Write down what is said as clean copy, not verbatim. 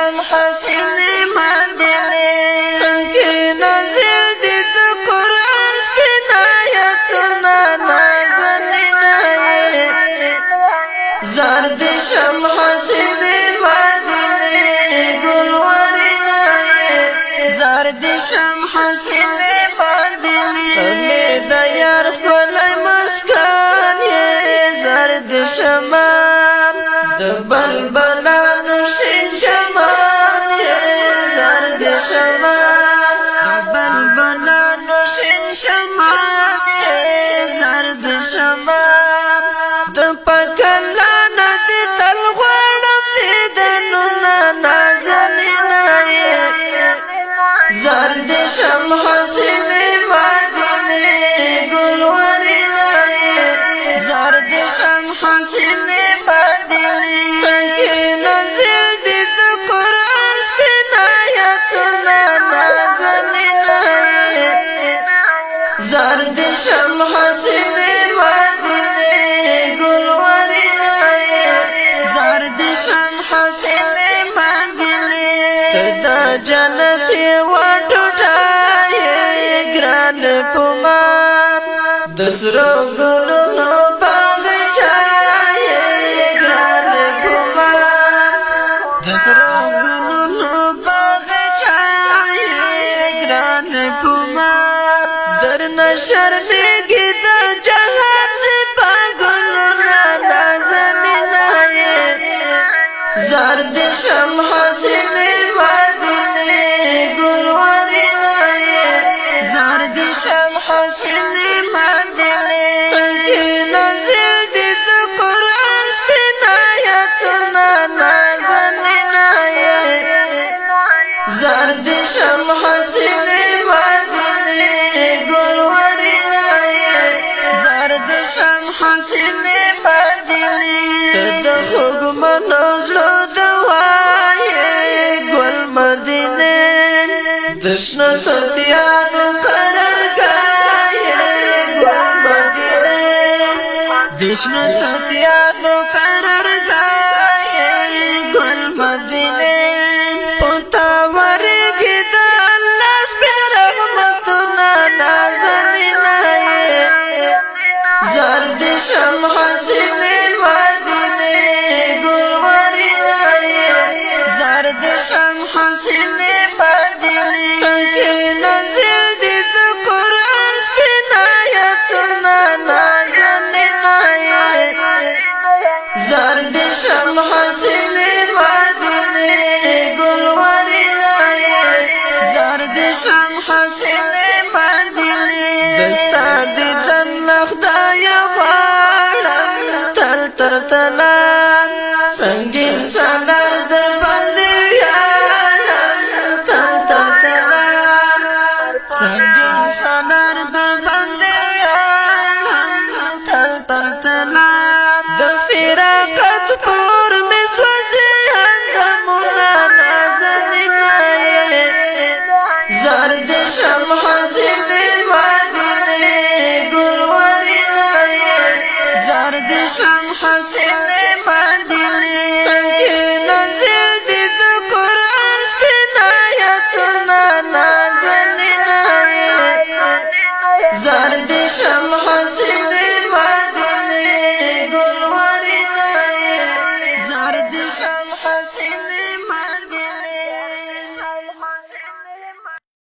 زردشم حسینی مدینی کی نازل دی د قرآن سپین آیتنا نازنینای زردشم حسینی مدینی گلورینای زردشم حسینی مدینی د یار خپل مسکن یې زردشم د بلبلانو شین چمان یې زردشم د بلبلانو شین چمان یې زردشم د پکلانه د تل غواړم دیدنونه نازنینه زردشم حسینی مدینی گلورینه زردشم حسینی زردشم حسینی مدینی گلورینای زردشم حسینی مدینی دا جنتی وټوټای ګران پما د سرو ګلونو باغچای ګران پما د سرو ګلونو باغچای ګران پما شرمېږي د جهان زیبا ګلونه نازنینه زردشم حسینی مدینی گلورینه زردشم حسینی مدینی کی نازل دی د قرآن سپین آیتنا نازنینه زردشم حسینی زردشم حسینی مدینی د خوږمنو زړه دوای ګل مدینه د شنه تتیانو قرارګاه ګل مدینه د شنه تتیانو قرارګاه ګل مدینه پتا ورګي د الله سپین رحمتونه نازنینه زردشم حسینی مدینی گلورینای زردشم حسینی مدینی کی نازل دی د قرآن سپین آیتنا نازنینای زردشم حسینی مدینی گلورینای زردشم حسینی مدینی دستا دیدن خدای غواړم تر تلان سنگین سالار در باندې ویاړم تر تلان سنگین سالار در باندې ویاړم تر تلان د فراقت پور مې سوځي اندامونه نازنینه زردشم حسینی مدینی زردشم حسینی مدینی کی نازل دی د قرآن سپین آیتنا نازنینه زردشم حسینی مدینی گلورینه زردشم حسینی مدینی